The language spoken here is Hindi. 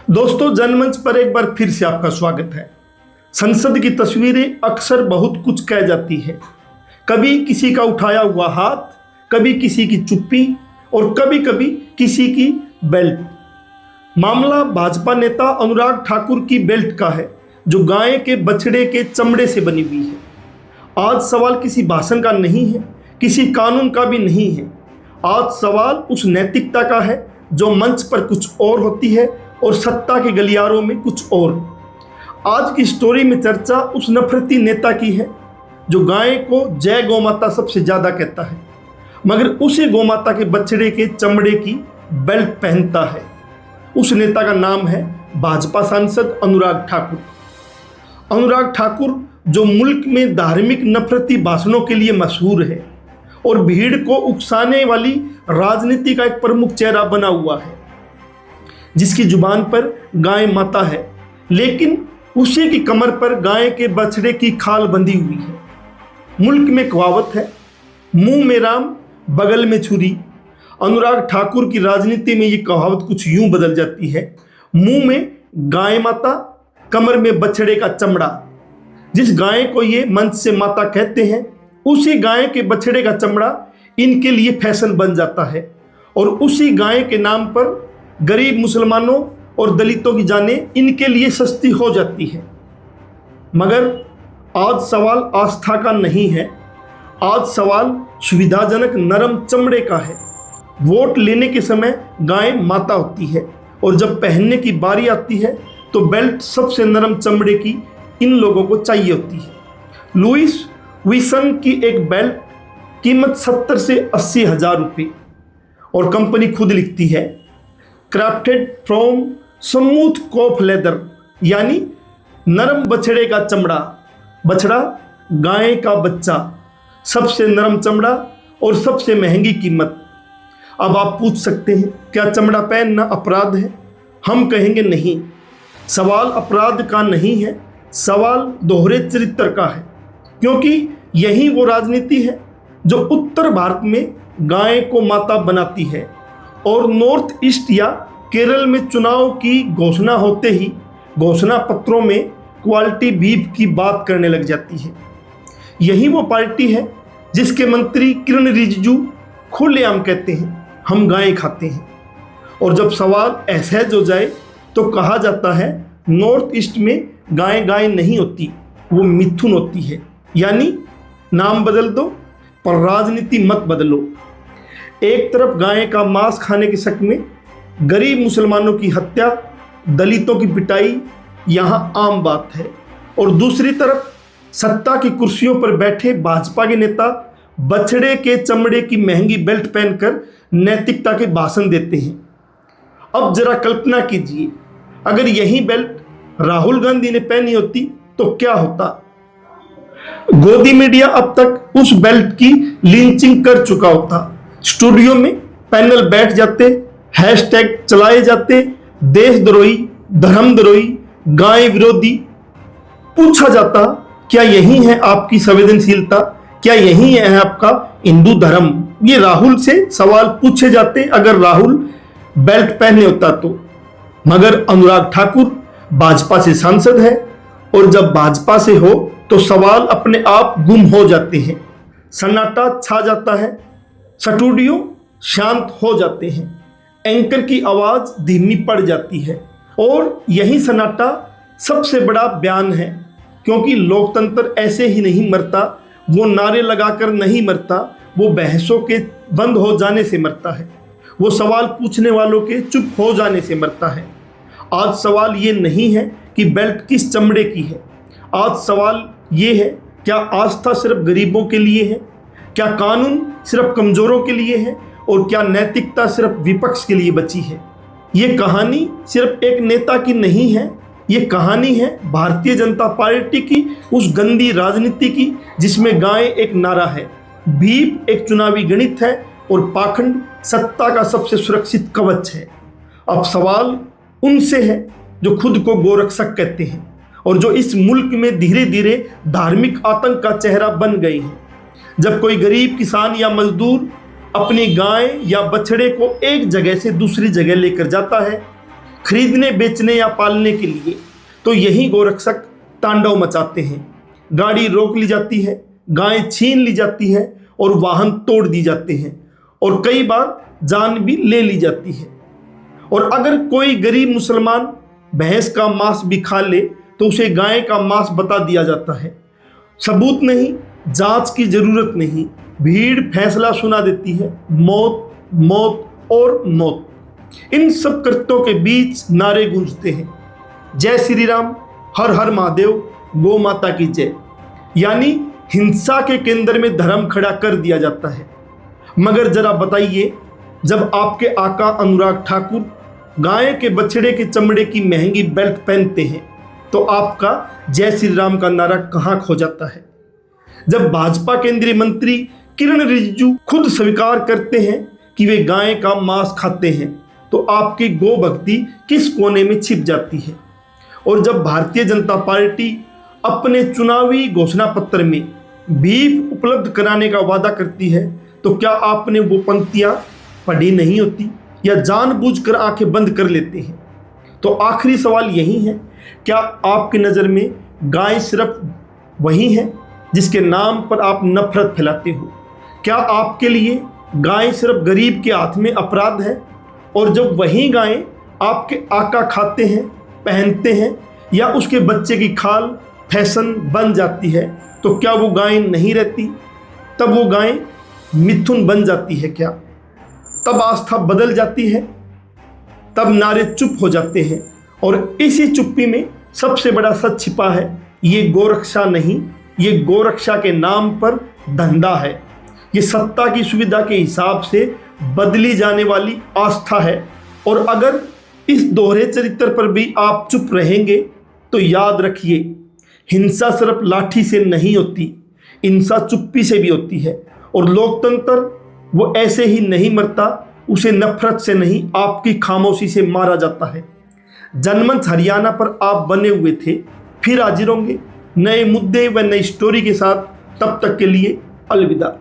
दोस्तों, जनमंच पर एक बार फिर से आपका स्वागत है। संसद की तस्वीरें अक्सर बहुत कुछ कह जाती है। कभी किसी का उठाया हुआ हाथ, कभी किसी की चुप्पी और कभी कभी किसी की बेल्ट। मामला भाजपा नेता अनुराग ठाकुर की बेल्ट का है, जो गाय के बछड़े के चमड़े से बनी हुई है। आज सवाल किसी भाषण का नहीं है, किसी कानून का भी नहीं है। आज सवाल उस नैतिकता का है जो मंच पर कुछ और होती है और सत्ता के गलियारों में कुछ और। आज की स्टोरी में चर्चा उस नफरती नेता की है जो गाय को जय गौ माता सबसे ज्यादा कहता है, मगर उसी गौ माता के बछड़े के चमड़े की बेल्ट पहनता है। उस नेता का नाम है भाजपा सांसद अनुराग ठाकुर। अनुराग ठाकुर जो मुल्क में धार्मिक नफरती भाषणों के लिए मशहूर है और भीड़ को उकसाने वाली राजनीति का एक प्रमुख चेहरा बना हुआ है, जिसकी जुबान पर गाय माता है, लेकिन उसी की कमर पर गाय के बछड़े की खाल बंधी हुई है। मुल्क में कहावत है, मुंह में राम बगल में छुरी। अनुराग ठाकुर की राजनीति में ये कहावत कुछ यूं बदल जाती है, मुंह में गाय माता, कमर में बछड़े का चमड़ा। जिस गाय को ये मंच से माता कहते हैं, उसी गाय के बछड़े का चमड़ा इनके लिए फैशन बन जाता है और उसी गाय के नाम पर गरीब मुसलमानों और दलितों की जानें इनके लिए सस्ती हो जाती है। मगर आज सवाल आस्था का नहीं है, आज सवाल सुविधाजनक नरम चमड़े का है। वोट लेने के समय गाय माता होती है और जब पहनने की बारी आती है तो बेल्ट सबसे नरम चमड़े की इन लोगों को चाहिए होती है। लुइस विसन की एक बेल्ट कीमत 70 से 80 हजार रुपये और कंपनी खुद लिखती है, crafted from smooth calf leather, यानी नरम बछड़े का चमड़ा। बछड़ा गाय का बच्चा, सबसे नरम चमड़ा और सबसे महंगी कीमत। अब आप पूछ सकते हैं, क्या चमड़ा पहनना अपराध है? हम कहेंगे नहीं। सवाल अपराध का नहीं है, सवाल दोहरे चरित्र का है, क्योंकि यही वो राजनीति है जो उत्तर भारत में गाय को माता बनाती है और नॉर्थ ईस्ट या केरल में चुनाव की घोषणा होते ही घोषणा पत्रों में क्वालिटी बीफ की बात करने लग जाती है। यही वो पार्टी है जिसके मंत्री किरण रिजिजू खुलेआम कहते हैं, हम गाय खाते हैं। और जब सवाल असहज हो जाए तो कहा जाता है, नॉर्थ ईस्ट में गाय गाय नहीं होती, वो मिथुन होती है। यानी नाम बदल दो पर राजनीति मत बदलो। एक तरफ गाय का मांस खाने के शक में गरीब मुसलमानों की हत्या, दलितों की पिटाई यहाँ आम बात है, और दूसरी तरफ सत्ता की कुर्सियों पर बैठे भाजपा के नेता बछड़े के चमड़े की महंगी बेल्ट पहनकर नैतिकता के भाषण देते हैं। अब जरा कल्पना कीजिए, अगर यही बेल्ट राहुल गांधी ने पहनी होती तो क्या होता। गोदी मीडिया अब तक उस बेल्ट की लिंचिंग कर चुका होता। स्टूडियो में पैनल बैठ जाते, हैशटैग चलाए जाते, देशद्रोही, धर्मद्रोही, गाय विरोधी। पूछा जाता, क्या यही है आपकी संवेदनशीलता? क्या यही है आपका हिंदू धर्म? ये राहुल से सवाल पूछे जाते अगर राहुल बेल्ट पहने होता तो। मगर अनुराग ठाकुर भाजपा से सांसद है और जब भाजपा से हो तो सवाल अपने आप गुम हो जाते हैं। सन्नाटा छा जाता है, स्टूडियो शांत हो जाते हैं, एंकर की आवाज धीमी पड़ जाती है। और यही सन्नाटा सबसे बड़ा बयान है, क्योंकि लोकतंत्र ऐसे ही नहीं मरता, वो नारे लगाकर नहीं मरता, वो बहसों के बंद हो जाने से मरता है, वो सवाल पूछने वालों के चुप हो जाने से मरता है। आज सवाल ये नहीं है कि बेल्ट किस चमड़े की है, आज सवाल ये है, क्या आस्था सिर्फ गरीबों के लिए है? क्या कानून सिर्फ कमजोरों के लिए है? और क्या नैतिकता सिर्फ विपक्ष के लिए बची है? ये कहानी सिर्फ एक नेता की नहीं है, ये कहानी है भारतीय जनता पार्टी की, उस गंदी राजनीति की जिसमें गाय एक नारा है, भीप एक चुनावी गणित है और पाखंड सत्ता का सबसे सुरक्षित कवच है। अब सवाल उनसे है जो खुद को गोरक्षक कहते हैं और जो इस मुल्क में धीरे धीरे धार्मिक आतंक का चेहरा बन गए हैं। जब कोई गरीब किसान या मजदूर अपनी गाय या बछड़े को एक जगह से दूसरी जगह लेकर जाता है, खरीदने, बेचने या पालने के लिए, तो यही गोरक्षक तांडव मचाते हैं। गाड़ी रोक ली जाती है, गायें छीन ली जाती है और वाहन तोड़ दी जाते हैं और कई बार जान भी ले ली जाती है। और अगर कोई गरीब मुसलमान भैंस का मांस भी खा ले तो उसे गाय का मांस बता दिया जाता है। सबूत नहीं, जांच की जरूरत नहीं, भीड़ फैसला सुना देती है। मौत, मौत और मौत। इन सब कृत्यों के बीच नारे गूंजते हैं, जय श्री राम, हर हर महादेव, गौ माता की जय। यानी हिंसा के केंद्र में धर्म खड़ा कर दिया जाता है। मगर जरा बताइए, जब आपके आका अनुराग ठाकुर गाय के बछड़े के चमड़े की महंगी बेल्ट पहनते हैं तो आपका जय श्री राम का नारा कहाँ खो जाता है? जब भाजपा केंद्रीय मंत्री किरण रिजिजू खुद स्वीकार करते हैं कि वे गाय का मांस खाते हैं तो आपकी गौ भक्ति किस कोने में छिप जाती है? और जब भारतीय जनता पार्टी अपने चुनावी घोषणा पत्र में बीफ उपलब्ध कराने का वादा करती है तो क्या आपने वो पंक्तियां पढ़ी नहीं होती या जानबूझकर आंखें बंद कर लेते हैं? तो आखिरी सवाल यही है, क्या आपकी नज़र में गाय सिर्फ वही है जिसके नाम पर आप नफरत फैलाते हो? क्या आपके लिए गाय सिर्फ गरीब के हाथ में अपराध है? और जब वही गायें आपके आका खाते हैं, पहनते हैं या उसके बच्चे की खाल फैशन बन जाती है तो क्या वो गायें नहीं रहती? तब वो गायें मिथुन बन जाती है क्या? तब आस्था बदल जाती है, तब नारे चुप हो जाते हैं। और इसी चुप्पी में सबसे बड़ा सच छिपा है, ये गोरक्षा नहीं, ये गोरक्षा के नाम पर धंधा है। ये सत्ता की सुविधा के हिसाब से बदली जाने वाली आस्था है। और अगर इस दोहरे चरित्र पर भी आप चुप रहेंगे तो याद रखिए, हिंसा सिर्फ लाठी से नहीं होती, हिंसा चुप्पी से भी होती है। और लोकतंत्र वो ऐसे ही नहीं मरता, उसे नफरत से नहीं, आपकी खामोशी से मारा जाता है। जनमंच हरियाणा पर आप बने हुए थे, फिर हाजिर होंगे नए मुद्दे व नई स्टोरी के साथ। तब तक के लिए अलविदा।